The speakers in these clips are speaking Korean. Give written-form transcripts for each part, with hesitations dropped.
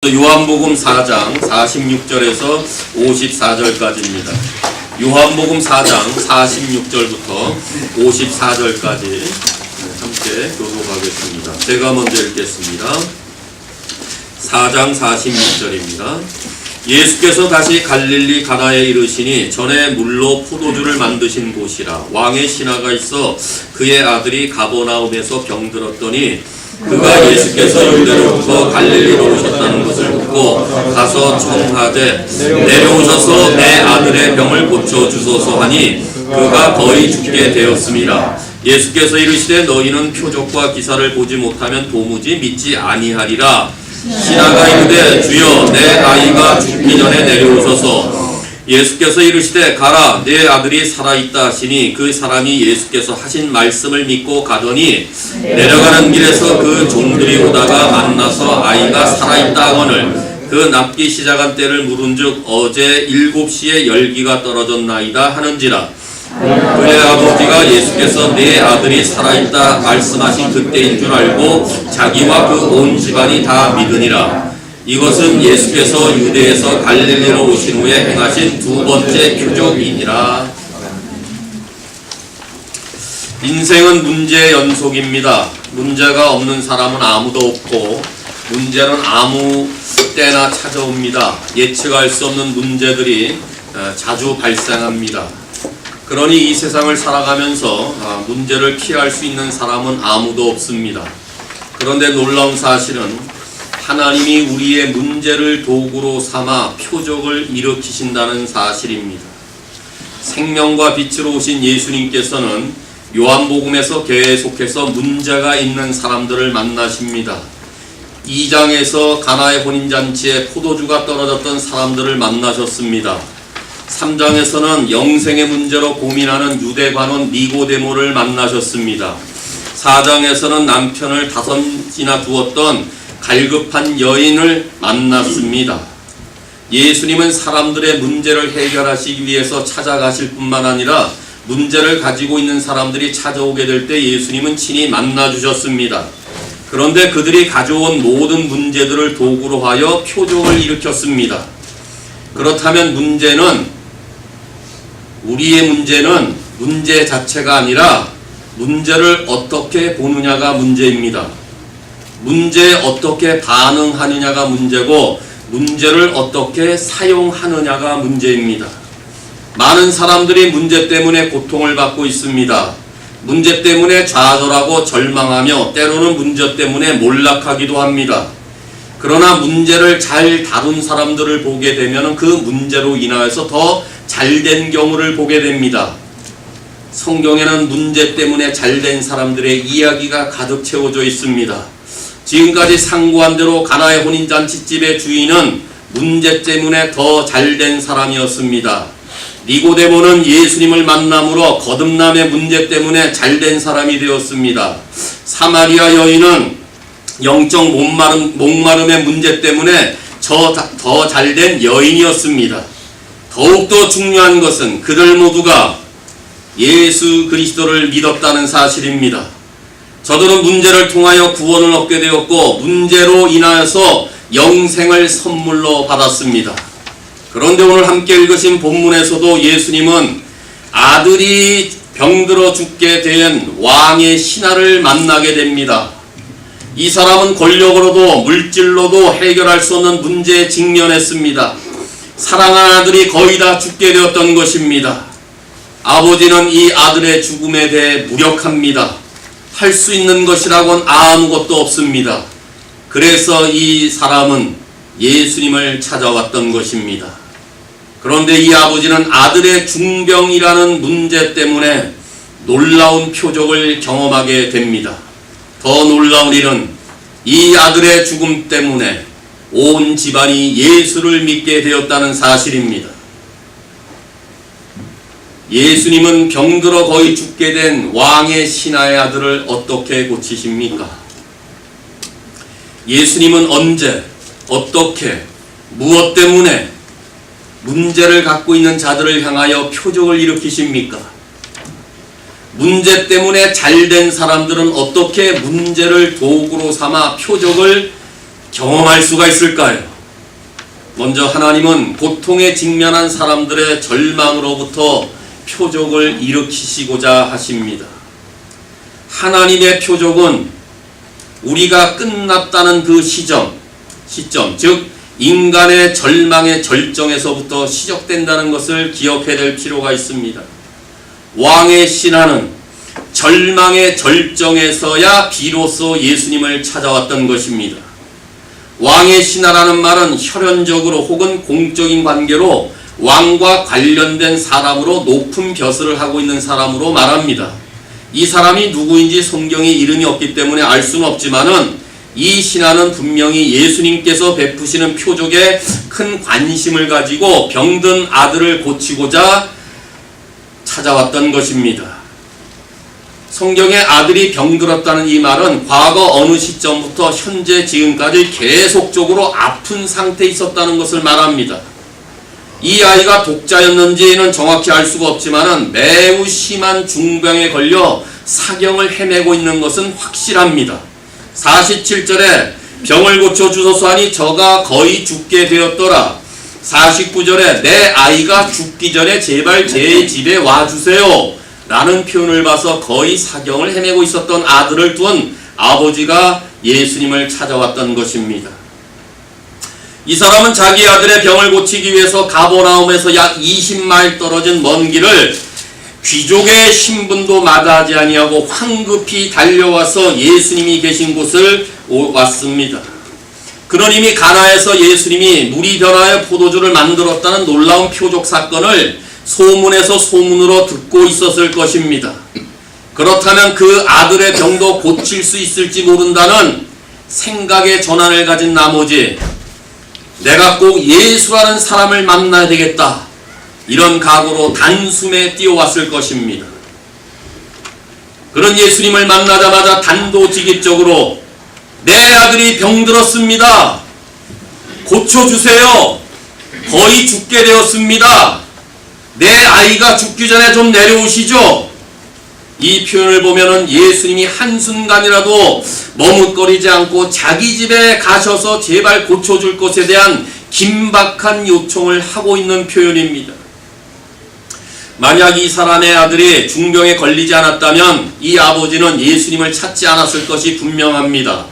요한복음 4장 46절에서 54절까지입니다. 요한복음 4장 46절부터 54절까지 함께 교독하겠습니다. 제가 먼저 읽겠습니다. 4장 46절입니다. 예수께서 다시 갈릴리 가나에 이르시니 전에 물로 포도주를 만드신 곳이라. 왕의 신하가 있어 그의 아들이 가버나움에서 병들었더니 그가 예수께서 유대로부터 갈릴리로 오셨다는 것을 듣고 가서 청하되 내려오셔서 내 아들의 병을 고쳐주소서 하니 그가 거의 죽게 되었습니다. 예수께서 이르시되 너희는 표적과 기사를 보지 못하면 도무지 믿지 아니하리라. 신하가 이르되 주여 내 아이가 죽기 전에 내려오셔서 예수께서 이르시되 가라 내 아들이 살아있다 하시니 그 사람이 예수께서 하신 말씀을 믿고 가더니 내려가는 길에서 그 종들이 오다가 만나서 아이가 살아있다 하거늘 그 낫기 시작한 때를 물은즉 어제 7시에 열기가 떨어졌나이다 하는지라. 그의 아버지가 예수께서 내 아들이 살아있다 말씀하신 그때인 줄 알고 자기와 그 온 집안이 다 믿으니라. 이것은 예수께서 유대에서 갈릴리로 오신 후에 행하신 두 번째 표적이니라. 인생은 문제의 연속입니다. 문제가 없는 사람은 아무도 없고 문제는 아무 때나 찾아옵니다. 예측할 수 없는 문제들이 자주 발생합니다. 그러니 이 세상을 살아가면서 문제를 피할 수 있는 사람은 아무도 없습니다. 그런데 놀라운 사실은 하나님이 우리의 문제를 도구로 삼아 표적을 일으키신다는 사실입니다. 생명과 빛으로 오신 예수님께서는 요한복음에서 계속해서 문제가 있는 사람들을 만나십니다. 2장에서 가나의 혼인잔치에 포도주가 떨어졌던 사람들을 만나셨습니다. 3장에서는 영생의 문제로 고민하는 유대관원 니고데모를 만나셨습니다. 4장에서는 남편을 5이나 두었던 갈급한 여인을 만났습니다. 예수님은 사람들의 문제를 해결하시기 위해서 찾아가실 뿐만 아니라 문제를 가지고 있는 사람들이 찾아오게 될 때 예수님은 친히 만나주셨습니다. 그런데 그들이 가져온 모든 문제들을 도구로 하여 표적을 일으켰습니다. 그렇다면 우리의 문제는 문제 자체가 아니라 문제를 어떻게 보느냐가 문제입니다. 문제에 어떻게 반응하느냐가 문제고 문제를 어떻게 사용하느냐가 문제입니다. 많은 사람들이 문제 때문에 고통을 받고 있습니다. 문제 때문에 좌절하고 절망하며 때로는 문제 때문에 몰락하기도 합니다. 그러나 문제를 잘 다룬 사람들을 보게 되면 그 문제로 인하여서 더 잘된 경우를 보게 됩니다. 성경에는 문제 때문에 잘된 사람들의 이야기가 가득 채워져 있습니다. 지금까지 상고한 대로 가나의 혼인잔치집의 주인은 문제 때문에 더 잘된 사람이었습니다. 니고데모는 예수님을 만남으로 거듭남의 문제 때문에 잘된 사람이 되었습니다. 사마리아 여인은 영적 목마름의 문제 때문에 더 잘된 여인이었습니다. 더욱더 중요한 것은 그들 모두가 예수 그리스도를 믿었다는 사실입니다. 저들은 문제를 통하여 구원을 얻게 되었고 문제로 인하여서 영생을 선물로 받았습니다. 그런데 오늘 함께 읽으신 본문에서도 예수님은 아들이 병들어 죽게 된 왕의 신하를 만나게 됩니다. 이 사람은 권력으로도 물질로도 해결할 수 없는 문제에 직면했습니다. 사랑하는 아들이 거의 다 죽게 되었던 것입니다. 아버지는 이 아들의 죽음에 대해 무력합니다. 할 수 있는 것이라고는 아무것도 없습니다. 그래서 이 사람은 예수님을 찾아왔던 것입니다. 그런데 이 아버지는 아들의 중병이라는 문제 때문에 놀라운 표적을 경험하게 됩니다. 더 놀라운 일은 이 아들의 죽음 때문에 온 집안이 예수를 믿게 되었다는 사실입니다. 예수님은 병들어 거의 죽게 된 왕의 신하의 아들을 어떻게 고치십니까? 예수님은 언제, 어떻게, 무엇 때문에 문제를 갖고 있는 자들을 향하여 표적을 일으키십니까? 문제 때문에 잘된 사람들은 어떻게 문제를 도구로 삼아 표적을 경험할 수가 있을까요? 먼저 하나님은 고통에 직면한 사람들의 절망으로부터 표적을 일으키시고자 하십니다. 하나님의 표적은 우리가 끝났다는 그 시점, 즉 인간의 절망의 절정에서부터 시작된다는 것을 기억해야 될 필요가 있습니다. 왕의 신하는 절망의 절정에서야 비로소 예수님을 찾아왔던 것입니다. 왕의 신하라는 말은 혈연적으로 혹은 공적인 관계로 왕과 관련된 사람으로 높은 벼슬을 하고 있는 사람으로 말합니다. 이 사람이 누구인지 성경에 이름이 없기 때문에 알 수는 없지만은 이 신하는 분명히 예수님께서 베푸시는 표적에 큰 관심을 가지고 병든 아들을 고치고자 찾아왔던 것입니다. 성경에 아들이 병들었다는 이 말은 과거 어느 시점부터 현재 지금까지 계속적으로 아픈 상태에 있었다는 것을 말합니다. 이 아이가 독자였는지는 정확히 알 수가 없지만 매우 심한 중병에 걸려 사경을 헤매고 있는 것은 확실합니다. 47절에 병을 고쳐주소서 하니 저가 거의 죽게 되었더라. 49절에 내 아이가 죽기 전에 제발 제 집에 와주세요 라는 표현을 봐서 거의 사경을 헤매고 있었던 아들을 둔 아버지가 예수님을 찾아왔던 것입니다. 이 사람은 자기 아들의 병을 고치기 위해서 가버나움에서 약 20마일 떨어진 먼 길을 귀족의 신분도 마다하지 아니하고 황급히 달려와서 예수님이 계신 곳을 왔습니다. 그런 이미 가나에서 예수님이 물이 변하여 포도주를 만들었다는 놀라운 표적 사건을 소문에서 소문으로 듣고 있었을 것입니다. 그렇다면 그 아들의 병도 고칠 수 있을지 모른다는 생각의 전환을 가진 나머지 내가 꼭 예수라는 사람을 만나야 되겠다, 이런 각오로 단숨에 뛰어왔을 것입니다. 그런 예수님을 만나자마자 단도직입적으로 내 아들이 병들었습니다. 고쳐주세요. 거의 죽게 되었습니다. 내 아이가 죽기 전에 좀 내려오시죠. 이 표현을 보면은 예수님이 한순간이라도 머뭇거리지 않고 자기 집에 가셔서 제발 고쳐줄 것에 대한 긴박한 요청을 하고 있는 표현입니다. 만약 이 사람의 아들이 중병에 걸리지 않았다면 이 아버지는 예수님을 찾지 않았을 것이 분명합니다.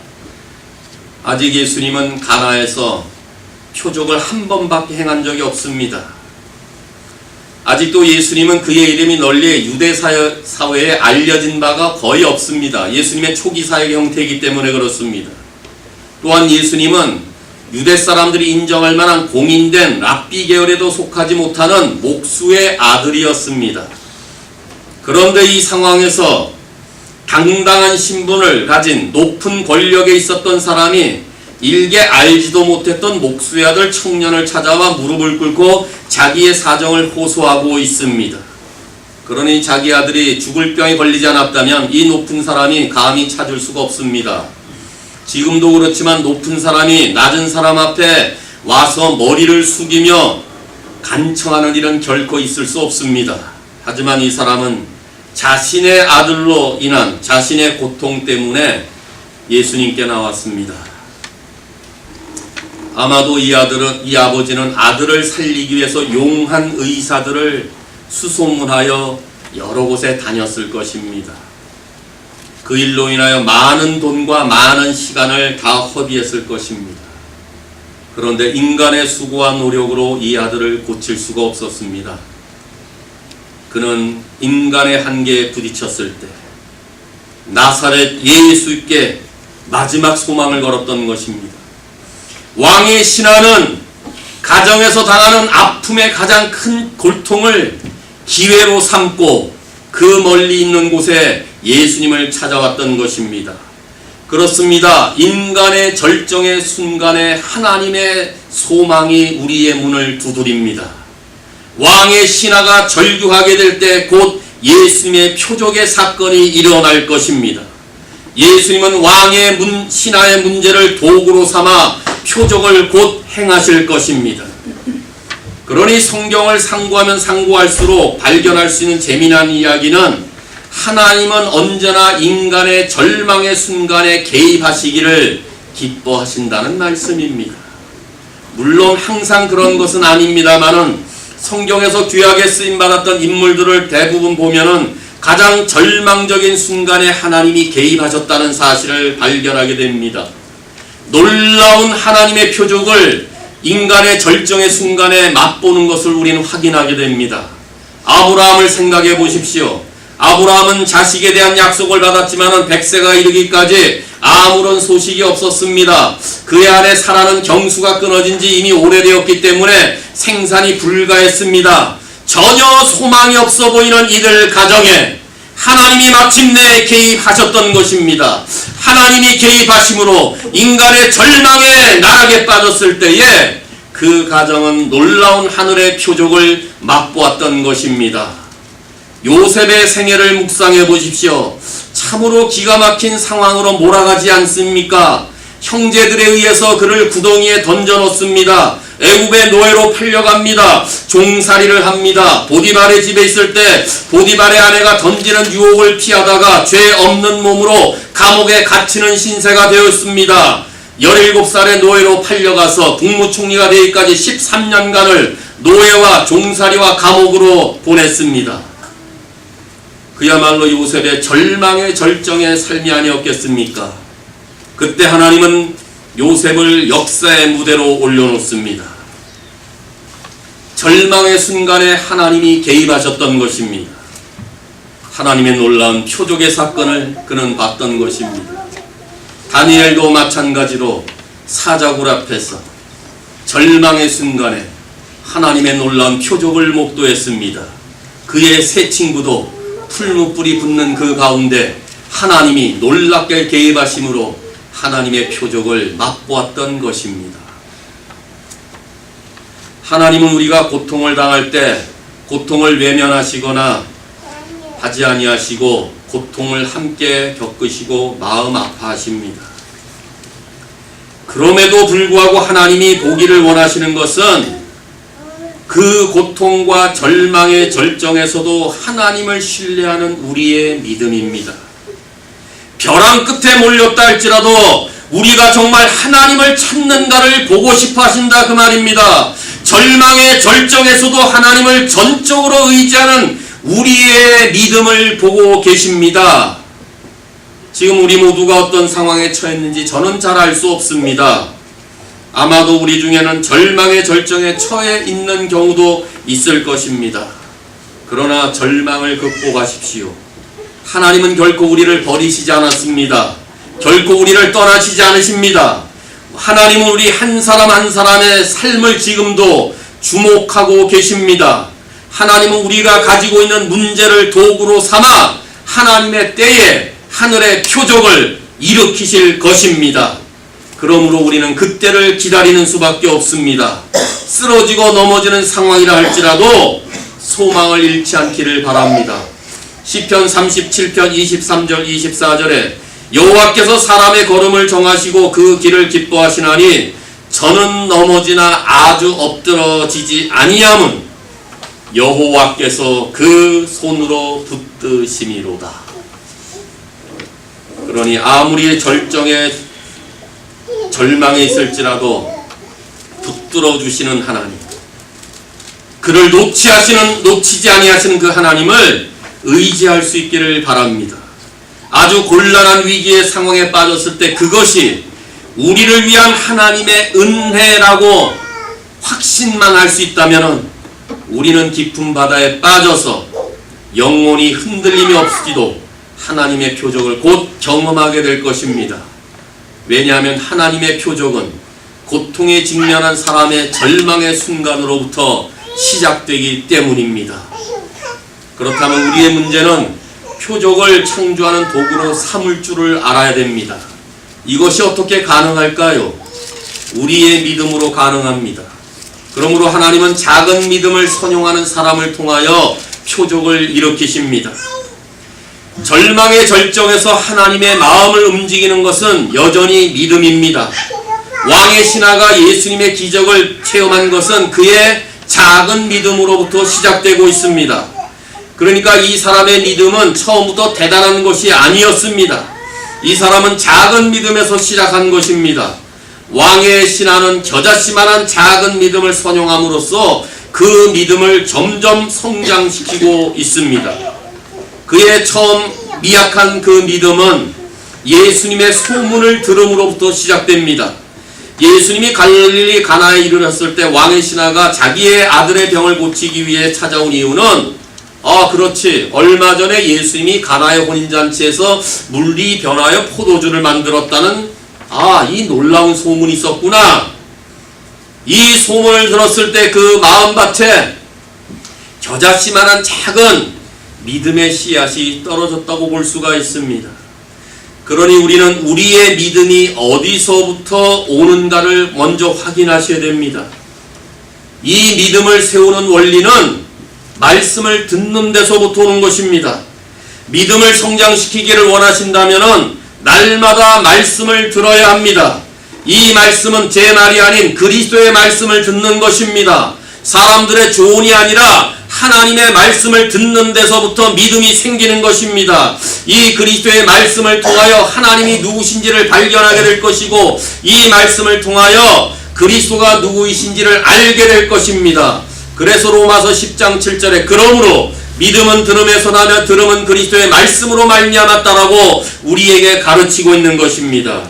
아직 예수님은 가나에서 표적을 한 번밖에 행한 적이 없습니다. 아직도 예수님은 그의 이름이 널리 유대 사회에 알려진 바가 거의 없습니다. 예수님의 초기 사역의 형태이기 때문에 그렇습니다. 또한 예수님은 유대 사람들이 인정할 만한 공인된 랍비 계열에도 속하지 못하는 목수의 아들이었습니다. 그런데 이 상황에서 당당한 신분을 가진 높은 권력에 있었던 사람이 일개 알지도 못했던 목수의 아들 청년을 찾아와 무릎을 꿇고 자기의 사정을 호소하고 있습니다. 그러니 자기 아들이 죽을 병에 걸리지 않았다면 이 높은 사람이 감히 찾을 수가 없습니다. 지금도 그렇지만 높은 사람이 낮은 사람 앞에 와서 머리를 숙이며 간청하는 일은 결코 있을 수 없습니다. 하지만 이 사람은 자신의 아들로 인한 자신의 고통 때문에 예수님께 나왔습니다. 아마도 이 아버지는 아들을 살리기 위해서 용한 의사들을 수소문하여 여러 곳에 다녔을 것입니다. 그 일로 인하여 많은 돈과 많은 시간을 다 허비했을 것입니다. 그런데 인간의 수고와 노력으로 이 아들을 고칠 수가 없었습니다. 그는 인간의 한계에 부딪혔을 때 나사렛 예수께 마지막 소망을 걸었던 것입니다. 왕의 신하는 가정에서 당하는 아픔의 가장 큰 고통을 기회로 삼고 그 멀리 있는 곳에 예수님을 찾아왔던 것입니다. 그렇습니다. 인간의 절정의 순간에 하나님의 소망이 우리의 문을 두드립니다. 왕의 신하가 절규하게 될 때 곧 예수님의 표적의 사건이 일어날 것입니다. 예수님은 왕의 신하의 문제를 도구로 삼아 표적을 곧 행하실 것입니다. 그러니 성경을 상고하면 상고할수록 발견할 수 있는 재미난 이야기는 하나님은 언제나 인간의 절망의 순간에 개입하시기를 기뻐하신다는 말씀입니다. 물론 항상 그런 것은 아닙니다만은 성경에서 귀하게 쓰임받았던 인물들을 대부분 보면은 가장 절망적인 순간에 하나님이 개입하셨다는 사실을 발견하게 됩니다. 놀라운 하나님의 표적을 인간의 절정의 순간에 맛보는 것을 우리는 확인하게 됩니다. 아브라함을 생각해 보십시오. 아브라함은 자식에 대한 약속을 받았지만 100세가 이르기까지 아무런 소식이 없었습니다. 그의 아내 사라는 경수가 끊어진 지 이미 오래되었기 때문에 생산이 불가했습니다. 전혀 소망이 없어 보이는 이들 가정에 하나님이 마침내 개입하셨던 것입니다. 하나님이 개입하심으로 인간의 절망의 나락에 빠졌을 때에 그 가정은 놀라운 하늘의 표적을 맛보았던 것입니다. 요셉의 생애를 묵상해 보십시오. 참으로 기가 막힌 상황으로 몰아가지 않습니까? 형제들에 의해서 그를 구덩이에 던져 놓습니다. 애굽의 노예로 팔려갑니다. 종살이를 합니다. 보디발의 집에 있을 때 보디발의 아내가 던지는 유혹을 피하다가 죄 없는 몸으로 감옥에 갇히는 신세가 되었습니다. 17살의 노예로 팔려가서 국무총리가 되기까지 13년간을 노예와 종살이와 감옥으로 보냈습니다. 그야말로 요셉의 절망의 절정의 삶이 아니었겠습니까? 그때 하나님은 요셉을 역사의 무대로 올려놓습니다. 절망의 순간에 하나님이 개입하셨던 것입니다. 하나님의 놀라운 표적의 사건을 그는 봤던 것입니다. 다니엘도 마찬가지로 사자굴 앞에서 절망의 순간에 하나님의 놀라운 표적을 목도했습니다. 그의 세 친구도 풀무불이 붙는 그 가운데 하나님이 놀랍게 개입하심으로 하나님의 표적을 맛보았던 것입니다. 하나님은 우리가 고통을 당할 때 고통을 외면하시거나 하지 아니하시고 고통을 함께 겪으시고 마음 아파하십니다. 그럼에도 불구하고 하나님이 보기를 원하시는 것은 그 고통과 절망의 절정에서도 하나님을 신뢰하는 우리의 믿음입니다. 벼랑 끝에 몰렸다 할지라도 우리가 정말 하나님을 찾는가를 보고 싶어 하신다 그 말입니다. 절망의 절정에서도 하나님을 전적으로 의지하는 우리의 믿음을 보고 계십니다. 지금 우리 모두가 어떤 상황에 처했는지 저는 잘 알 수 없습니다. 아마도 우리 중에는 절망의 절정에 처해 있는 경우도 있을 것입니다. 그러나 절망을 극복하십시오. 하나님은 결코 우리를 버리시지 않았습니다. 결코 우리를 떠나시지 않으십니다. 하나님은 우리 한 사람 한 사람의 삶을 지금도 주목하고 계십니다. 하나님은 우리가 가지고 있는 문제를 도구로 삼아 하나님의 때에 하늘의 표적을 일으키실 것입니다. 그러므로 우리는 그때를 기다리는 수밖에 없습니다. 쓰러지고 넘어지는 상황이라 할지라도 소망을 잃지 않기를 바랍니다. 시편 37편 23절 24절에 여호와께서 사람의 걸음을 정하시고 그 길을 기뻐하시나니 저는 넘어지나 아주 엎드러지지 아니함은 여호와께서 그 손으로 붙드심이로다. 그러니 아무리 절망에 있을지라도 붙들어 주시는 하나님, 그를 놓치지 아니하시는 그 하나님을 의지할 수 있기를 바랍니다. 아주 곤란한 위기의 상황에 빠졌을 때 그것이 우리를 위한 하나님의 은혜라고 확신만 할 수 있다면 우리는 깊은 바다에 빠져서 영원히 흔들림이 없이도 하나님의 표적을 곧 경험하게 될 것입니다. 왜냐하면 하나님의 표적은 고통에 직면한 사람의 절망의 순간으로부터 시작되기 때문입니다. 그렇다면 우리의 문제는 표적을 창조하는 도구로 삼을 줄을 알아야 됩니다. 이것이 어떻게 가능할까요? 우리의 믿음으로 가능합니다. 그러므로 하나님은 작은 믿음을 선용하는 사람을 통하여 표적을 일으키십니다. 절망의 절정에서 하나님의 마음을 움직이는 것은 여전히 믿음입니다. 왕의 신하가 예수님의 기적을 체험한 것은 그의 작은 믿음으로부터 시작되고 있습니다. 그러니까 이 사람의 믿음은 처음부터 대단한 것이 아니었습니다. 이 사람은 작은 믿음에서 시작한 것입니다. 왕의 신하는 겨자씨만한 작은 믿음을 선용함으로써 그 믿음을 점점 성장시키고 있습니다. 그의 처음 미약한 그 믿음은 예수님의 소문을 들음으로부터 시작됩니다. 예수님이 갈릴리 가나에 이르렀을 때 왕의 신하가 자기의 아들의 병을 고치기 위해 찾아온 이유는 그렇지, 얼마 전에 예수님이 가나의 혼인잔치에서 물이 변하여 포도주를 만들었다는 이 놀라운 소문이 있었구나. 이 소문을 들었을 때 그 마음밭에 겨자씨만한 작은 믿음의 씨앗이 떨어졌다고 볼 수가 있습니다. 그러니 우리는 우리의 믿음이 어디서부터 오는가를 먼저 확인하셔야 됩니다. 이 믿음을 세우는 원리는 말씀을 듣는 데서부터 오는 것입니다. 믿음을 성장시키기를 원하신다면 날마다 말씀을 들어야 합니다. 이 말씀은 제 말이 아닌 그리스도의 말씀을 듣는 것입니다. 사람들의 조언이 아니라 하나님의 말씀을 듣는 데서부터 믿음이 생기는 것입니다. 이 그리스도의 말씀을 통하여 하나님이 누구신지를 발견하게 될 것이고, 이 말씀을 통하여 그리스도가 누구이신지를 알게 될 것입니다. 그래서 로마서 10장 7절에 그러므로 믿음은 들음에서 나며 들음은 그리스도의 말씀으로 말미암았다라고 우리에게 가르치고 있는 것입니다.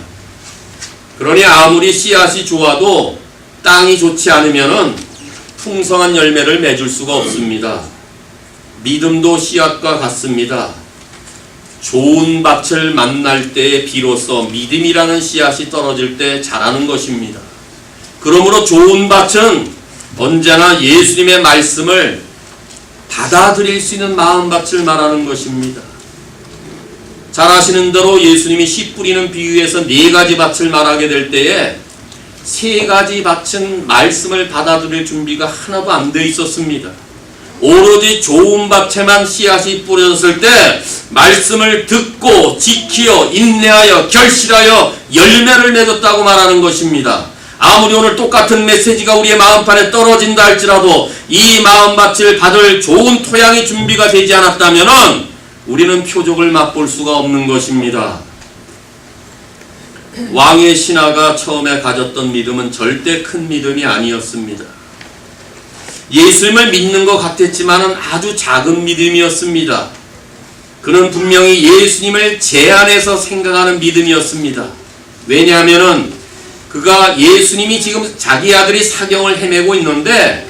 그러니 아무리 씨앗이 좋아도 땅이 좋지 않으면은 풍성한 열매를 맺을 수가 없습니다. 믿음도 씨앗과 같습니다. 좋은 밭을 만날 때에 비로소 믿음이라는 씨앗이 떨어질 때 자라는 것입니다. 그러므로 좋은 밭은 언제나 예수님의 말씀을 받아들일 수 있는 마음밭을 말하는 것입니다. 잘 아시는 대로 예수님이 씨 뿌리는 비유에서 4가지 밭을 말하게 될 때에 3가지 밭은 말씀을 받아들일 준비가 하나도 안 돼 있었습니다. 오로지 좋은 밭에만 씨앗이 뿌려졌을 때 말씀을 듣고 지키어 인내하여 결실하여 열매를 맺었다고 말하는 것입니다. 아무리 오늘 똑같은 메시지가 우리의 마음판에 떨어진다 할지라도 이 마음밭을 받을 좋은 토양이 준비가 되지 않았다면 우리는 표적을 맛볼 수가 없는 것입니다. 왕의 신하가 처음에 가졌던 믿음은 절대 큰 믿음이 아니었습니다. 예수님을 믿는 것 같았지만 아주 작은 믿음이었습니다. 그는 분명히 예수님을 제 안에서 생각하는 믿음이었습니다. 왜냐하면 그가 예수님이 지금 자기 아들이 사경을 헤매고 있는데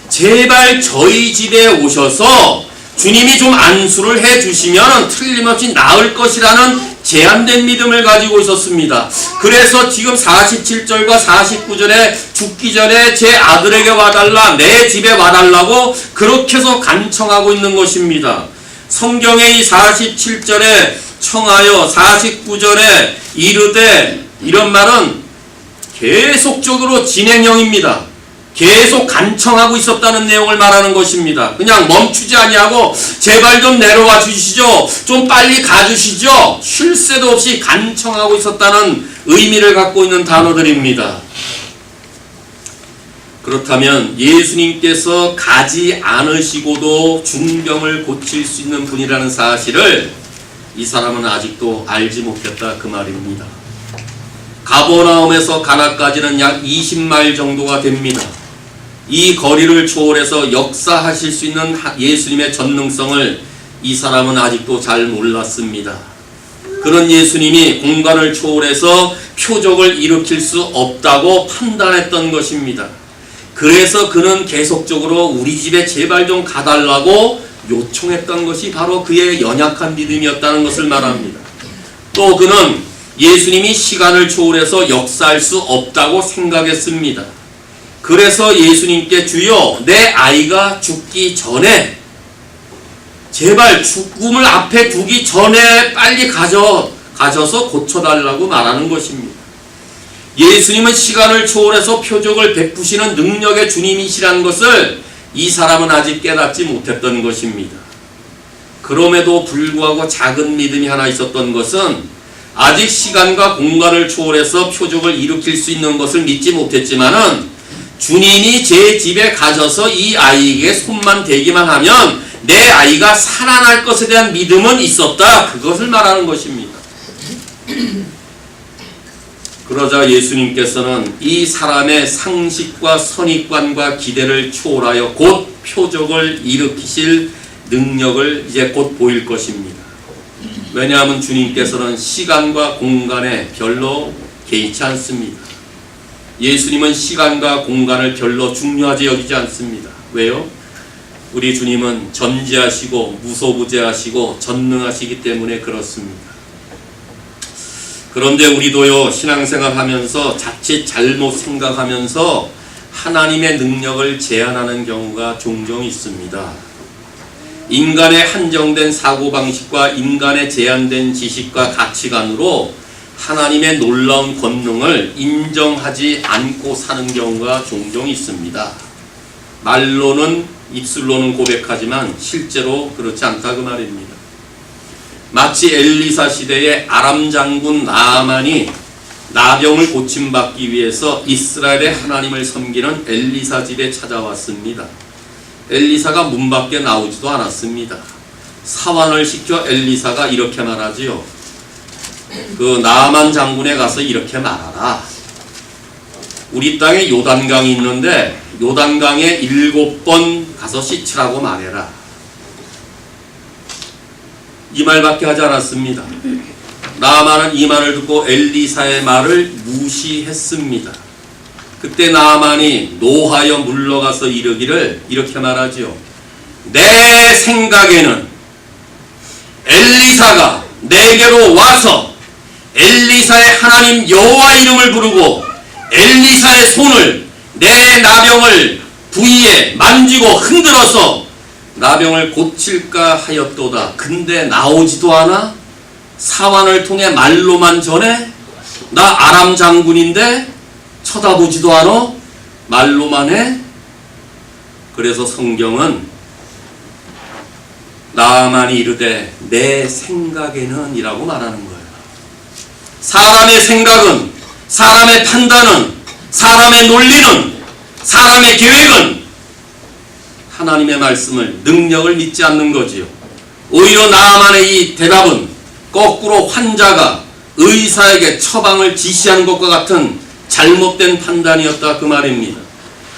제발 저희 집에 오셔서 주님이 좀 안수를 해주시면 틀림없이 나을 것이라는 제한된 믿음을 가지고 있었습니다. 그래서 지금 47절과 49절에 죽기 전에 제 아들에게 와달라, 내 집에 와달라고 그렇게 해서 간청하고 있는 것입니다. 성경의 이 47절에 청하여 49절에 이르되 이런 말은 계속적으로 진행형입니다. 계속 간청하고 있었다는 내용을 말하는 것입니다. 그냥 멈추지 아니하고 제발 좀 내려와 주시죠. 좀 빨리 가주시죠. 쉴 새도 없이 간청하고 있었다는 의미를 갖고 있는 단어들입니다. 그렇다면 예수님께서 가지 않으시고도 중병을 고칠 수 있는 분이라는 사실을 이 사람은 아직도 알지 못했다 그 말입니다. 가버나움에서 가나까지는 약 20마일 정도가 됩니다. 이 거리를 초월해서 역사하실 수 있는 예수님의 전능성을 이 사람은 아직도 잘 몰랐습니다. 그런 예수님이 공간을 초월해서 표적을 일으킬 수 없다고 판단했던 것입니다. 그래서 그는 계속적으로 우리 집에 제발 좀 가달라고 요청했던 것이 바로 그의 연약한 믿음이었다는 것을 말합니다. 또 그는 예수님이 시간을 초월해서 역사할 수 없다고 생각했습니다. 그래서 예수님께 주여 내 아이가 죽기 전에 제발 죽음을 앞에 두기 전에 빨리 가셔서 고쳐달라고 말하는 것입니다. 예수님은 시간을 초월해서 표적을 베푸시는 능력의 주님이시라는 것을 이 사람은 아직 깨닫지 못했던 것입니다. 그럼에도 불구하고 작은 믿음이 하나 있었던 것은 아직 시간과 공간을 초월해서 표적을 일으킬 수 있는 것을 믿지 못했지만은 주님이 제 집에 가셔서 이 아이에게 손만 대기만 하면 내 아이가 살아날 것에 대한 믿음은 있었다. 그것을 말하는 것입니다. 그러자 예수님께서는 이 사람의 상식과 선입관과 기대를 초월하여 곧 표적을 일으키실 능력을 이제 곧 보일 것입니다. 왜냐하면 주님께서는 시간과 공간에 별로 개의치 않습니다. 예수님은 시간과 공간을 별로 중요하게 여기지 않습니다. 왜요? 우리 주님은 전지하시고 무소부재하시고 전능하시기 때문에 그렇습니다. 그런데 우리도요, 신앙생활 하면서 자칫 잘못 생각하면서 하나님의 능력을 제한하는 경우가 종종 있습니다. 인간의 한정된 사고방식과 인간의 제한된 지식과 가치관으로 하나님의 놀라운 권능을 인정하지 않고 사는 경우가 종종 있습니다. 말로는, 입술로는 고백하지만 실제로 그렇지 않다 그 말입니다. 마치 엘리사 시대의 아람 장군 나아만이 나병을 고침받기 위해서 이스라엘의 하나님을 섬기는 엘리사 집에 찾아왔습니다. 엘리사가 문 밖에 나오지도 않았습니다. 사환을 시켜 엘리사가 이렇게 말하지요. 그 나아만 장군에 가서 이렇게 말하라. 우리 땅에 요단강이 있는데 요단강에 7번 가서 씻으라고 말해라. 이 말밖에 하지 않았습니다. 나아만은 이 말을 듣고 엘리사의 말을 무시했습니다. 그때 나아만이 노하여 물러가서 이르기를 이렇게 말하지요. 내 생각에는 엘리사가 내게로 와서 엘리사의 하나님 여호와 이름을 부르고 엘리사의 손을 내 나병을 부위에 만지고 흔들어서 나병을 고칠까 하였도다. 근데 나오지도 않아? 사환을 통해 말로만 전해? 나 아람 장군인데 쳐다보지도 않아? 말로만 해? 그래서 성경은 나아만이 이르되 내 생각에는 이라고 말하는 거예요. 사람의 생각은, 사람의 판단은, 사람의 논리는, 사람의 계획은 하나님의 말씀을, 능력을 믿지 않는 거지요. 오히려 나아만의 이 대답은 거꾸로 환자가 의사에게 처방을 지시한 것과 같은 잘못된 판단이었다 그 말입니다.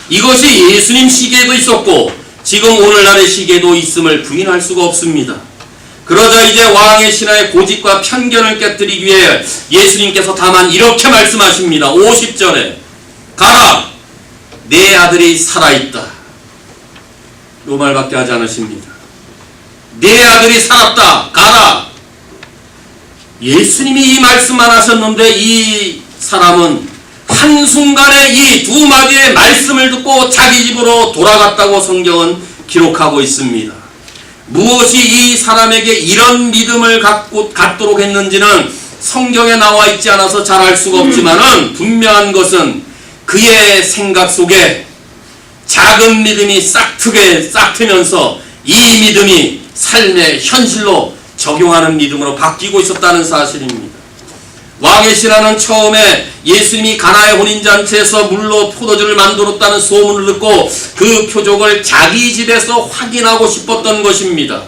이것이 예수님 시기에도 있었고 지금 오늘날의 시기에도 있음을 부인할 수가 없습니다. 그러자 이제 왕의 신하의 고집과 편견을 깨뜨리기 위해 예수님께서 다만 이렇게 말씀하십니다. 50절에 가라, 내 아들이 살아있다. 요 말밖에 하지 않으십니다. 내 아들이 살았다. 가라. 예수님이 이 말씀만 하셨는데 이 사람은 한순간에 이 두 마디의 말씀을 듣고 자기 집으로 돌아갔다고 성경은 기록하고 있습니다. 무엇이 이 사람에게 이런 믿음을 갖도록 했는지는 성경에 나와 있지 않아서 잘 알 수가 없지만은 분명한 것은 그의 생각 속에 작은 믿음이 싹트면서 이 믿음이 삶의 현실로 적용하는 믿음으로 바뀌고 있었다는 사실입니다. 왕의 신하는 처음에 예수님이 가나의 혼인잔치에서 물로 포도주를 만들었다는 소문을 듣고 그 표적을 자기 집에서 확인하고 싶었던 것입니다.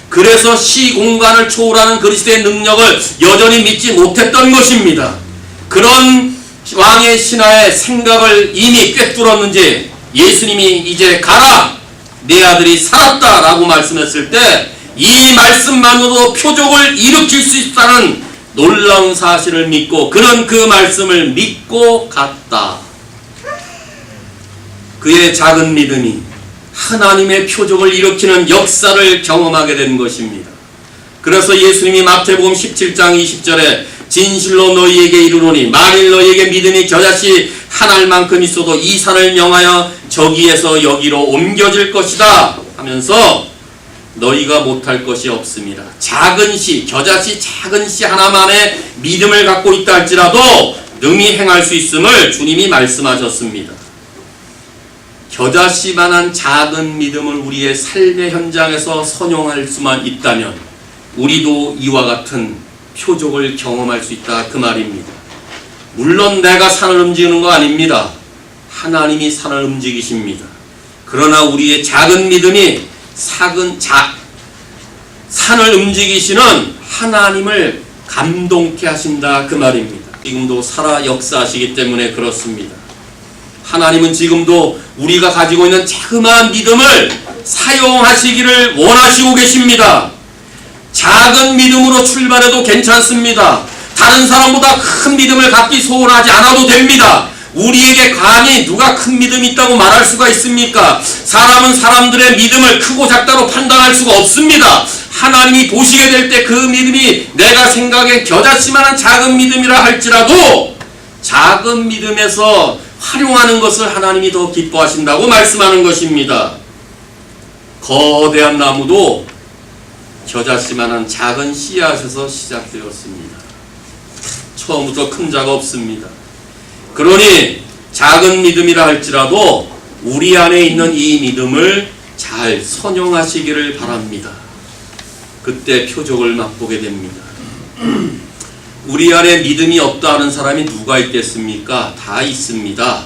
그래서 시공간을 초월하는 그리스도의 능력을 여전히 믿지 못했던 것입니다. 그런 왕의 신하의 생각을 이미 꿰뚫었는지 예수님이 이제 가라, 내 아들이 살았다 라고 말씀했을 때 이 말씀만으로도 표적을 일으킬 수 있다는 놀라운 사실을 믿고 그는 그 말씀을 믿고 갔다. 그의 작은 믿음이 하나님의 표적을 일으키는 역사를 경험하게 된 것입니다. 그래서 예수님이 마태복음 17장 20절에 진실로 너희에게 이르노니 만일 너희에게 믿음이 겨자씨 한 알만큼 있어도 이 산을 명하여 저기에서 여기로 옮겨질 것이다 하면서 너희가 못할 것이 없습니다. 작은 씨, 겨자씨 작은 씨 하나만의 믿음을 갖고 있다 할지라도 능히 행할 수 있음을 주님이 말씀하셨습니다. 겨자씨만한 작은 믿음을 우리의 삶의 현장에서 선용할 수만 있다면 우리도 이와 같은 표적을 경험할 수 있다 그 말입니다. 물론 내가 산을 움직이는 거 아닙니다. 하나님이 산을 움직이십니다. 그러나 우리의 작은 믿음이 산을 움직이시는 하나님을 감동케 하신다 그 말입니다. 지금도 살아 역사하시기 때문에 그렇습니다. 하나님은 지금도 우리가 가지고 있는 자그마한 믿음을 사용하시기를 원하시고 계십니다. 작은 믿음으로 출발해도 괜찮습니다. 다른 사람보다 큰 믿음을 갖기 소원하지 않아도 됩니다. 우리에게 감히 누가 큰 믿음이 있다고 말할 수가 있습니까? 사람은 사람들의 믿음을 크고 작다로 판단할 수가 없습니다. 하나님이 보시게 될 때 그 믿음이 내가 생각에 겨자씨만한 작은 믿음이라 할지라도 작은 믿음에서 활용하는 것을 하나님이 더 기뻐하신다고 말씀하는 것입니다. 거대한 나무도 겨자씨만한 작은 씨앗에서 시작되었습니다. 처음부터 큰 자가 없습니다. 그러니 작은 믿음이라 할지라도 우리 안에 있는 이 믿음을 잘 선용하시기를 바랍니다. 그때 표적을 맛보게 됩니다. 우리 안에 믿음이 없다 하는 사람이 누가 있겠습니까? 다 있습니다.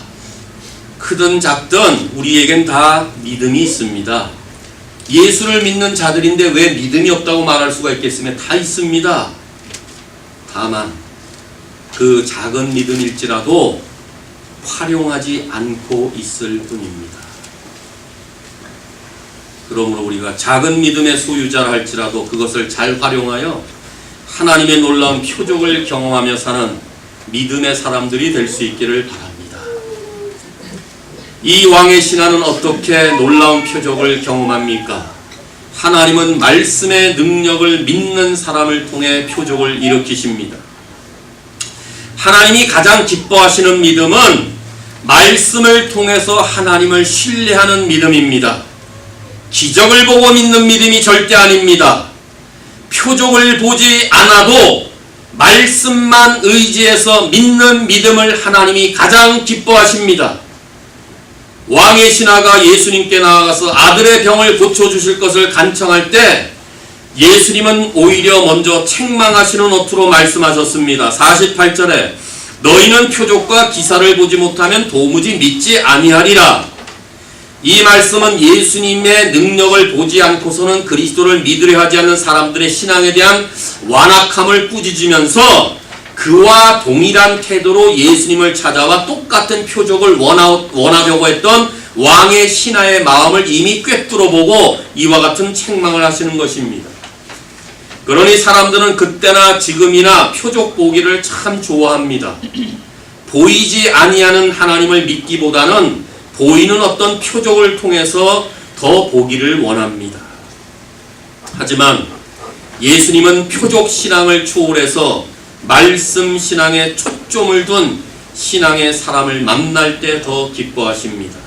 크든 작든 우리에겐 다 믿음이 있습니다. 예수를 믿는 자들인데 왜 믿음이 없다고 말할 수가 있겠으며 다 있습니다. 다만 그 작은 믿음일지라도 활용하지 않고 있을 뿐입니다. 그러므로 우리가 작은 믿음의 소유자라 할지라도 그것을 잘 활용하여 하나님의 놀라운 표적을 경험하며 사는 믿음의 사람들이 될 수 있기를 바랍니다. 이 왕의 신하는 어떻게 놀라운 표적을 경험합니까? 하나님은 말씀의 능력을 믿는 사람을 통해 표적을 일으키십니다. 하나님이 가장 기뻐하시는 믿음은 말씀을 통해서 하나님을 신뢰하는 믿음입니다. 기적을 보고 믿는 믿음이 절대 아닙니다. 표적을 보지 않아도 말씀만 의지해서 믿는 믿음을 하나님이 가장 기뻐하십니다. 왕의 신하가 예수님께 나아가서 아들의 병을 고쳐주실 것을 간청할 때 예수님은 오히려 먼저 책망하시는 어투로 말씀하셨습니다. 48절에 너희는 표적과 기사를 보지 못하면 도무지 믿지 아니하리라. 이 말씀은 예수님의 능력을 보지 않고서는 그리스도를 믿으려 하지 않는 사람들의 신앙에 대한 완악함을 꾸짖으면서 그와 동일한 태도로 예수님을 찾아와 똑같은 표적을 원하려고 했던 왕의 신하의 마음을 이미 꿰뚫어보고 이와 같은 책망을 하시는 것입니다. 그러니 사람들은 그때나 지금이나 표적 보기를 참 좋아합니다. 보이지 아니하는 하나님을 믿기보다는 보이는 어떤 표적을 통해서 더 보기를 원합니다. 하지만 예수님은 표적 신앙을 초월해서 말씀 신앙에 초점을 둔 신앙의 사람을 만날 때 더 기뻐하십니다.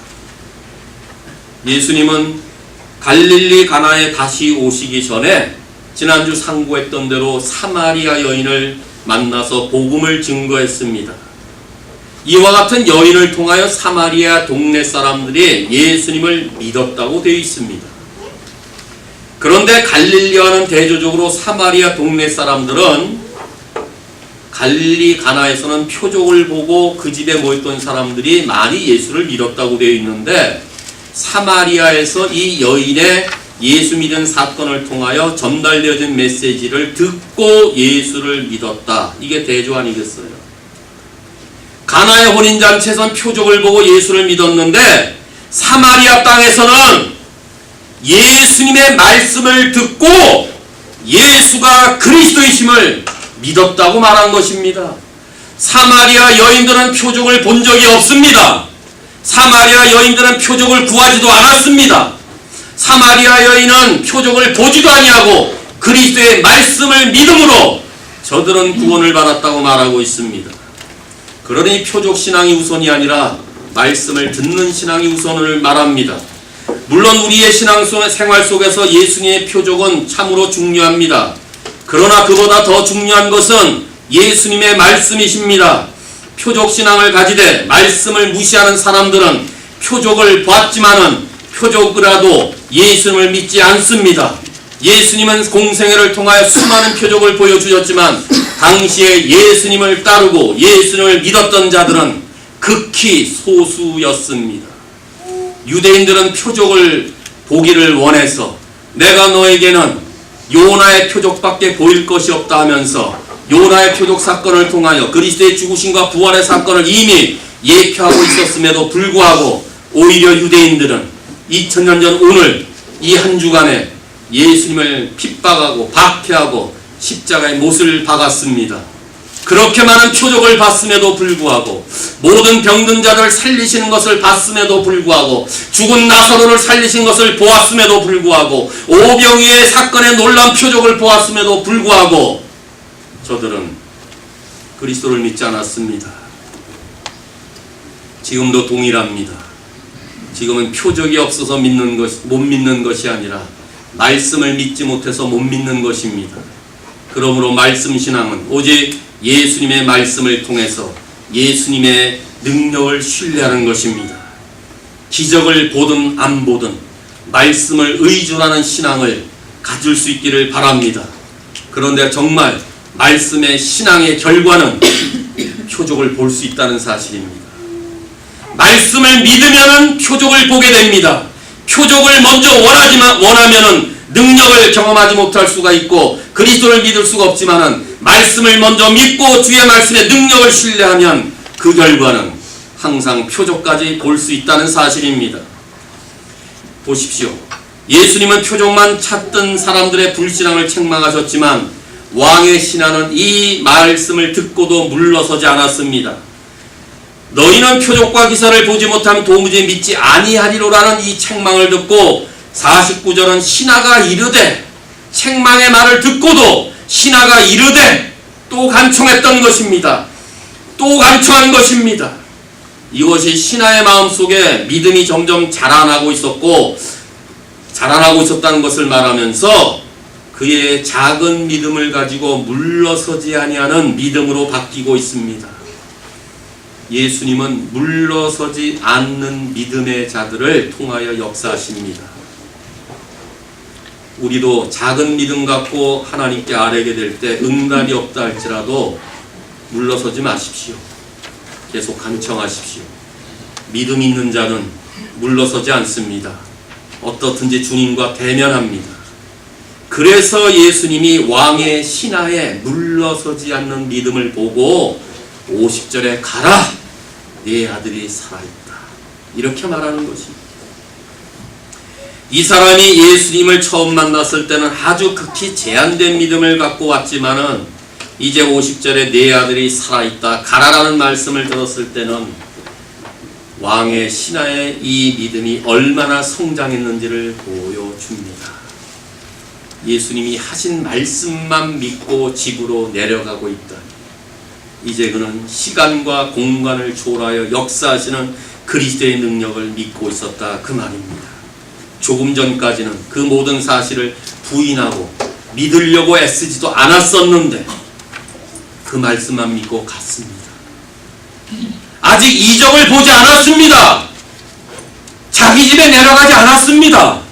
예수님은 갈릴리 가나에 다시 오시기 전에 지난주 상고했던 대로 사마리아 여인을 만나서 복음을 증거했습니다. 이와 같은 여인을 통하여 사마리아 동네 사람들이 예수님을 믿었다고 되어 있습니다. 그런데 갈릴리와는 대조적으로 사마리아 동네 사람들은 갈릴리 가나에서는 표적을 보고 그 집에 모였던 사람들이 많이 예수를 믿었다고 되어 있는데 사마리아에서 이 여인의 예수 믿은 사건을 통하여 전달되어진 메시지를 듣고 예수를 믿었다. 이게 대조 아니겠어요? 가나의 혼인잔치에선 표적을 보고 예수를 믿었는데 사마리아 땅에서는 예수님의 말씀을 듣고 예수가 그리스도이심을 믿었다고 말한 것입니다. 사마리아 여인들은 표적을 본 적이 없습니다. 사마리아 여인들은 표적을 구하지도 않았습니다. 사마리아 여인은 표적을 보지도 아니하고 그리스도의 말씀을 믿음으로 저들은 구원을 받았다고 말하고 있습니다. 그러니 표적 신앙이 우선이 아니라 말씀을 듣는 신앙이 우선을 말합니다. 물론 우리의 생활 속에서 예수님의 표적은 참으로 중요합니다. 그러나 그보다 더 중요한 것은 예수님의 말씀이십니다. 표적 신앙을 가지되 말씀을 무시하는 사람들은 표적을 보았지만은 표적이라도 예수님을 믿지 않습니다. 예수님은 공생애를 통하여 수많은 표적을 보여주셨지만 당시에 예수님을 따르고 예수님을 믿었던 자들은 극히 소수였습니다. 유대인들은 표적을 보기를 원해서 내가 너에게는 요나의 표적밖에 보일 것이 없다 하면서 요나의 표적 사건을 통하여 그리스도의 죽으심과 부활의 사건을 이미 예표하고 있었음에도 불구하고 오히려 유대인들은 2000년 전 오늘 이 한 주간에 예수님을 핍박하고 박해하고 십자가에 못을 박았습니다. 그렇게 많은 표적을 봤음에도 불구하고 모든 병든 자를 살리시는 것을 봤음에도 불구하고 죽은 나사로를 살리신 것을 보았음에도 불구하고 오병이의 사건의 놀라운 표적을 보았음에도 불구하고 저들은 그리스도를 믿지 않았습니다. 지금도 동일합니다. 지금은 표적이 없어서 못 믿는 것이 아니라 말씀을 믿지 못해서 못 믿는 것입니다. 그러므로 말씀 신앙은 오직 예수님의 말씀을 통해서 예수님의 능력을 신뢰하는 것입니다. 기적을 보든 안 보든 말씀을 의존하는 신앙을 가질 수 있기를 바랍니다. 그런데 정말 말씀의 신앙의 결과는 표적을 볼 수 있다는 사실입니다. 말씀을 믿으면 표적을 보게 됩니다. 표적을 먼저 원하면은 능력을 경험하지 못할 수가 있고 그리스도를 믿을 수가 없지만은 말씀을 먼저 믿고 주의 말씀의 능력을 신뢰하면 그 결과는 항상 표적까지 볼 수 있다는 사실입니다. 보십시오. 예수님은 표적만 찾던 사람들의 불신앙을 책망하셨지만 왕의 신하는 이 말씀을 듣고도 물러서지 않았습니다. 너희는 표적과 기사를 보지 못하면 도무지 믿지 아니하리로라는 이 책망을 듣고 49절은 신하가 이르되, 책망의 말을 듣고도 신하가 이르되 또 간청했던 것입니다. 또 간청한 것입니다. 이것이 신하의 마음속에 믿음이 점점 자라나고 있었다는 것을 말하면서 그의 작은 믿음을 가지고 물러서지 아니하는 믿음으로 바뀌고 있습니다. 예수님은 물러서지 않는 믿음의 자들을 통하여 역사하십니다. 우리도 작은 믿음 갖고 하나님께 아뢰게 될 때 응답이 없다 할지라도 물러서지 마십시오. 계속 간청하십시오. 믿음 있는 자는 물러서지 않습니다. 어떻든지 주님과 대면합니다. 그래서 예수님이 왕의 신하에 물러서지 않는 믿음을 보고 50절에 가라! 네 아들이 살아있다. 이렇게 말하는 것입니다. 이 사람이 예수님을 처음 만났을 때는 아주 극히 제한된 믿음을 갖고 왔지만은 이제 50절에 네 아들이 살아있다. 가라라는 말씀을 들었을 때는 왕의 신하의 이 믿음이 얼마나 성장했는지를 보여줍니다. 예수님이 하신 말씀만 믿고 집으로 내려가고 있다. 이제 그는 시간과 공간을 초월하여 역사하시는 그리스도의 능력을 믿고 있었다. 그 말입니다. 조금 전까지는 그 모든 사실을 부인하고 믿으려고 애쓰지도 않았었는데 그 말씀만 믿고 갔습니다. 아직 이적을 보지 않았습니다. 자기 집에 내려가지 않았습니다.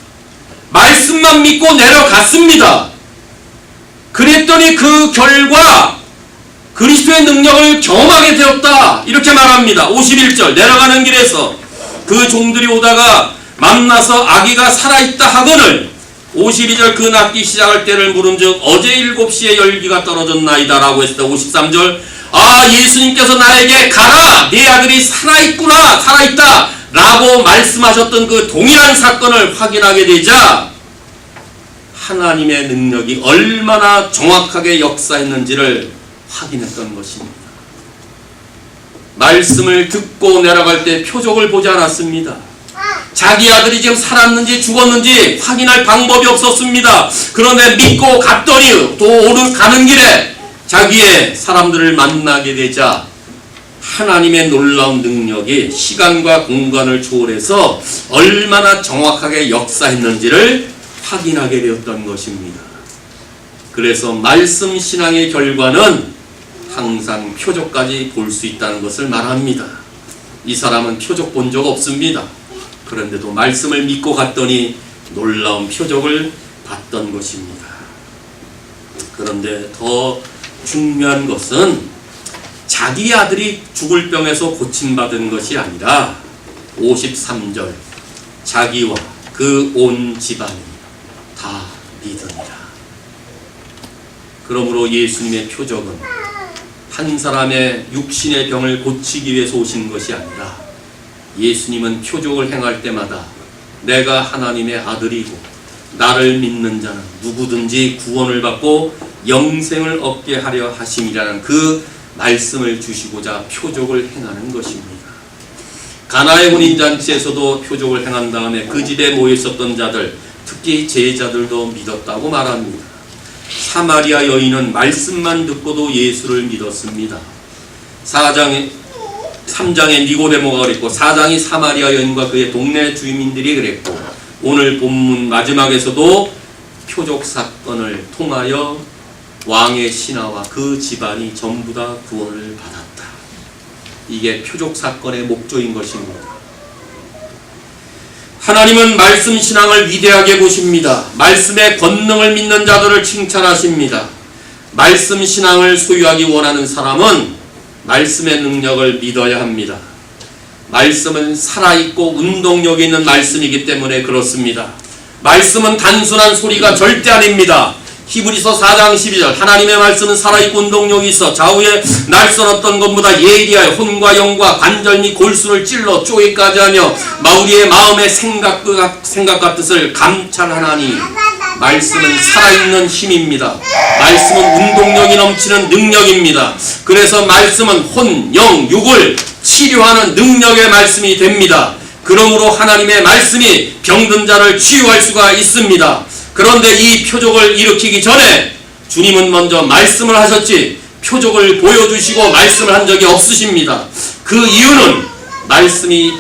말씀만 믿고 내려갔습니다. 그랬더니 그 결과 그리스도의 능력을 경험하게 되었다. 이렇게 말합니다. 51절 내려가는 길에서 그 종들이 오다가 만나서 아기가 살아있다 하거늘 52절 그 낫기 시작할 때를 물은즉 어제 7시에 열기가 떨어졌나이다 라고 했을 때 53절 예수님께서 나에게 가라 네 아들이 살아있구나 살아있다 라고 말씀하셨던 그 동일한 사건을 확인하게 되자 하나님의 능력이 얼마나 정확하게 역사했는지를 확인했던 것입니다. 말씀을 듣고 내려갈 때 표적을 보지 않았습니다. 자기 아들이 지금 살았는지 죽었는지 확인할 방법이 없었습니다. 그런데 믿고 갔더니 또 가는 길에 자기의 사람들을 만나게 되자 하나님의 놀라운 능력이 시간과 공간을 초월해서 얼마나 정확하게 역사했는지를 확인하게 되었던 것입니다. 그래서 말씀 신앙의 결과는 항상 표적까지 볼 수 있다는 것을 말합니다. 이 사람은 표적 본 적 없습니다. 그런데도 말씀을 믿고 갔더니 놀라운 표적을 봤던 것입니다. 그런데 더 중요한 것은 자기 아들이 죽을 병에서 고침받은 것이 아니라 53절 자기와 그 온 집안이 다 믿으니라. 그러므로 예수님의 표적은 한 사람의 육신의 병을 고치기 위해서 오신 것이 아니라 예수님은 표적을 행할 때마다 내가 하나님의 아들이고 나를 믿는 자는 누구든지 구원을 받고 영생을 얻게 하려 하심이라는 그 말씀을 주시고자 표적을 행하는 것입니다. 가나의 혼인잔치에서도 표적을 행한 다음에 그 집에 모여있었던 자들, 특히 제자들도 믿었다고 말합니다. 사마리아 여인은 말씀만 듣고도 예수를 믿었습니다. 3장에 니고데모가 그랬고 4장이 사마리아 여인과 그의 동네 주민들이 그랬고 오늘 본문 마지막에서도 표적 사건을 통하여 왕의 신하와 그 집안이 전부 다 구원을 받았다. 이게 표적 사건의 목적인 것입니다. 하나님은 말씀 신앙을 위대하게 보십니다. 말씀의 권능을 믿는 자들을 칭찬하십니다. 말씀 신앙을 소유하기 원하는 사람은 말씀의 능력을 믿어야 합니다. 말씀은 살아있고 운동력이 있는 말씀이기 때문에 그렇습니다. 말씀은 단순한 소리가 절대 아닙니다. 히브리서 4장 12절 하나님의 말씀은 살아있고 운동력이 있어 좌우에 날선 어떤 것보다 예리하여 혼과 영과 관절 및 골수를 찔러 쪼개까지 하며 우리의 마음의 생각과 뜻을 감찰하나니 말씀은 살아있는 힘입니다. 말씀은 운동력이 넘치는 능력입니다. 그래서 말씀은 혼, 영, 육을 치료하는 능력의 말씀이 됩니다. 그러므로 하나님의 말씀이 병든 자를 치유할 수가 있습니다. 그런데 이 표적을 일으키기 전에 주님은 먼저 말씀을 하셨지 표적을 보여주시고 말씀을 한 적이 없으십니다. 그 이유는 말씀이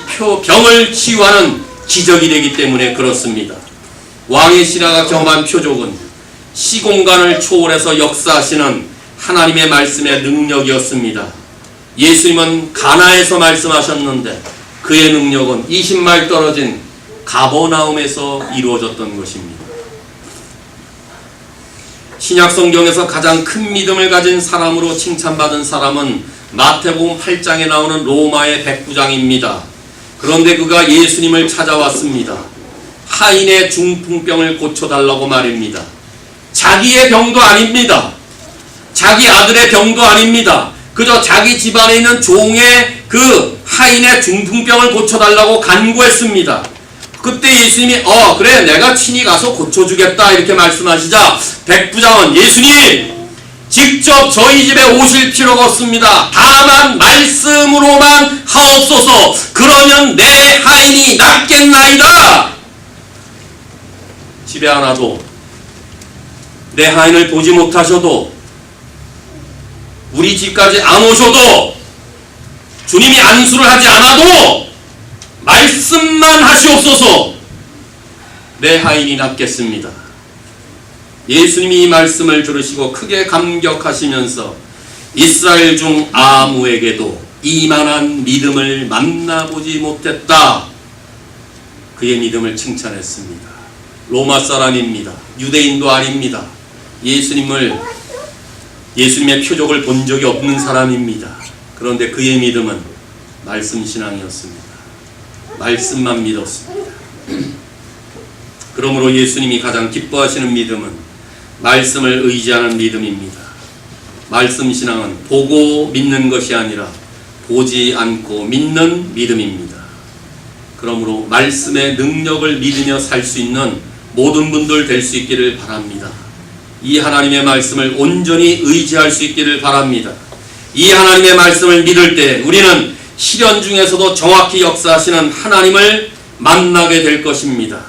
병을 치유하는 기적이 되기 때문에 그렇습니다. 왕의 신하가 경험한 표적은 시공간을 초월해서 역사하시는 하나님의 말씀의 능력이었습니다. 예수님은 가나에서 말씀하셨는데 그의 능력은 20마일 떨어진 가버나움에서 이루어졌던 것입니다. 신약 성경에서 가장 큰 믿음을 가진 사람으로 칭찬받은 사람은 마태복음 8장에 나오는 로마의 백부장입니다. 그런데 그가 예수님을 찾아왔습니다. 하인의 중풍병을 고쳐달라고 말입니다. 자기의 병도 아닙니다. 자기 아들의 병도 아닙니다. 그저 자기 집안에 있는 종의 그 하인의 중풍병을 고쳐달라고 간구했습니다. 그때 예수님이 그래 내가 친히 가서 고쳐주겠다 이렇게 말씀하시자 백부장은 예수님 직접 저희 집에 오실 필요가 없습니다. 다만 말씀으로만 하옵소서. 그러면 내 하인이 낫겠나이다. 집에 안 와도 내 하인을 보지 못하셔도 우리 집까지 안 오셔도 주님이 안수를 하지 않아도 말씀만 하시옵소서. 내 하인이 낫겠습니다. 예수님이 이 말씀을 들으시고 크게 감격하시면서 이스라엘 중 아무에게도 이만한 믿음을 만나보지 못했다. 그의 믿음을 칭찬했습니다. 로마 사람입니다. 유대인도 아닙니다. 예수님의 표적을 본 적이 없는 사람입니다. 그런데 그의 믿음은 말씀 신앙이었습니다. 말씀만 믿었습니다. 그러므로 예수님이 가장 기뻐하시는 믿음은 말씀을 의지하는 믿음입니다. 말씀 신앙은 보고 믿는 것이 아니라 보지 않고 믿는 믿음입니다. 그러므로 말씀의 능력을 믿으며 살 수 있는 모든 분들 될 수 있기를 바랍니다. 이 하나님의 말씀을 온전히 의지할 수 있기를 바랍니다. 이 하나님의 말씀을 믿을 때 우리는 시련 중에서도 정확히 역사하시는 하나님을 만나게 될 것입니다.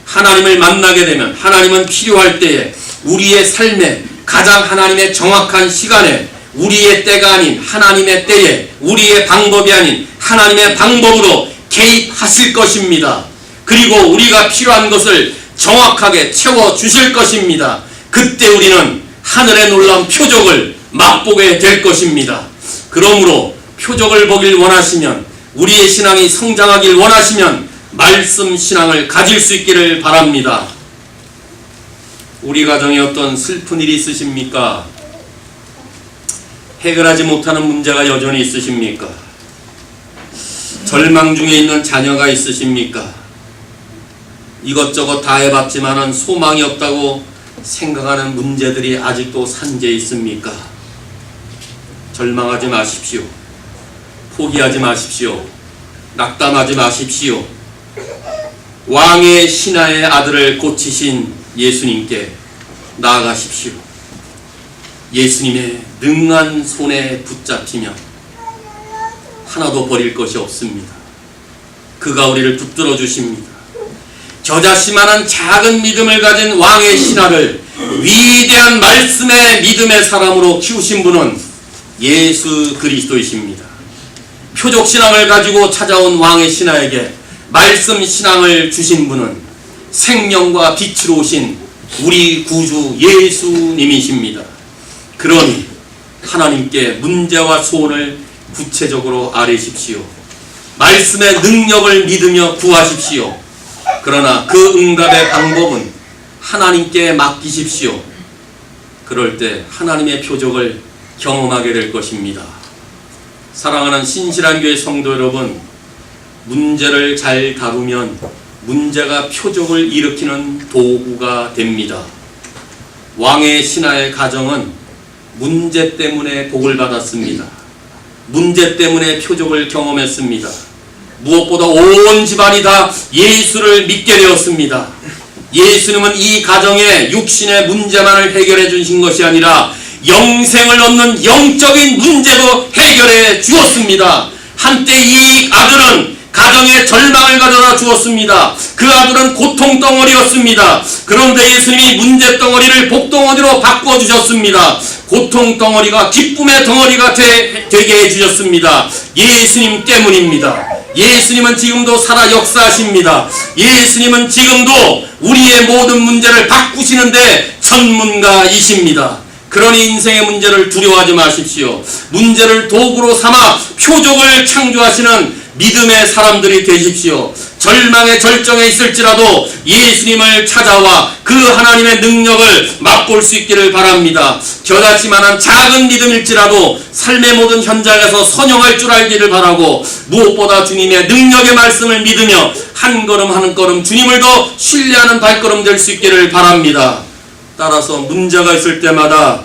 하나님을 만나게 되면 하나님은 필요할 때에 우리의 삶에 가장 하나님의 정확한 시간에 우리의 때가 아닌 하나님의 때에 우리의 방법이 아닌 하나님의 방법으로 개입하실 것입니다. 그리고 우리가 필요한 것을 정확하게 채워주실 것입니다. 그때 우리는 하늘의 놀라운 표적을 맛보게 될 것입니다. 그러므로 표적을 보길 원하시면 우리의 신앙이 성장하길 원하시면 말씀 신앙을 가질 수 있기를 바랍니다. 우리 가정에 어떤 슬픈 일이 있으십니까? 해결하지 못하는 문제가 여전히 있으십니까? 절망 중에 있는 자녀가 있으십니까? 이것저것 다 해봤지만은 소망이 없다고 생각하는 문제들이 아직도 산재해 있습니까? 절망하지 마십시오. 포기하지 마십시오. 낙담하지 마십시오. 왕의 신하의 아들을 고치신 예수님께 나아가십시오. 예수님의 능한 손에 붙잡히면 하나도 버릴 것이 없습니다. 그가 우리를 붙들어 주십니다. 겨자씨만한 작은 믿음을 가진 왕의 신하를 위대한 말씀의 믿음의 사람으로 키우신 분은 예수 그리스도이십니다. 표적신앙을 가지고 찾아온 왕의 신하에게 말씀 신앙을 주신 분은 생명과 빛으로 오신 우리 구주 예수님이십니다. 그러니 하나님께 문제와 소원을 구체적으로 아뢰십시오. 말씀의 능력을 믿으며 구하십시오. 그러나 그 응답의 방법은 하나님께 맡기십시오. 그럴 때 하나님의 표적을 경험하게 될 것입니다. 사랑하는 신실한 교회 성도 여러분, 문제를 잘 다루면 문제가 표적을 일으키는 도구가 됩니다. 왕의 신하의 가정은 문제 때문에 복을 받았습니다. 문제 때문에 표적을 경험했습니다. 무엇보다 온 집안이 다 예수를 믿게 되었습니다. 예수님은 이 가정의 육신의 문제만을 해결해 주신 것이 아니라 영생을 얻는 영적인 문제도 해결해 주었습니다. 한때 이 아들은 가정에 절망을 가져다 주었습니다. 그 아들은 고통덩어리였습니다. 그런데 예수님이 문제덩어리를 복덩어리로 바꿔주셨습니다. 고통덩어리가 기쁨의 덩어리가 되게 해주셨습니다. 예수님 때문입니다. 예수님은 지금도 살아 역사하십니다. 예수님은 지금도 우리의 모든 문제를 바꾸시는데 전문가이십니다. 그러니 인생의 문제를 두려워하지 마십시오. 문제를 도구로 삼아 표적을 창조하시는 믿음의 사람들이 되십시오. 절망의 절정에 있을지라도 예수님을 찾아와 그 하나님의 능력을 맛볼 수 있기를 바랍니다. 겨자씨만한 작은 믿음일지라도 삶의 모든 현장에서 선용할 줄 알기를 바라고, 무엇보다 주님의 능력의 말씀을 믿으며 한 걸음 한 걸음 주님을 더 신뢰하는 발걸음 될 수 있기를 바랍니다. 따라서 문제가 있을 때마다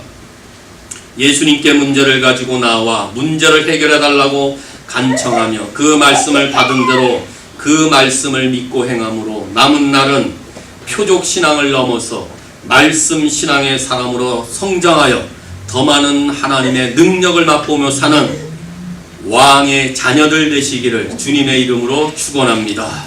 예수님께 문제를 가지고 나와 문제를 해결해 달라고 간청하며 그 말씀을 받은 대로 그 말씀을 믿고 행함으로 남은 날은 표적신앙을 넘어서 말씀신앙의 사람으로 성장하여 더 많은 하나님의 능력을 맛보며 사는 왕의 자녀들 되시기를 주님의 이름으로 축원합니다.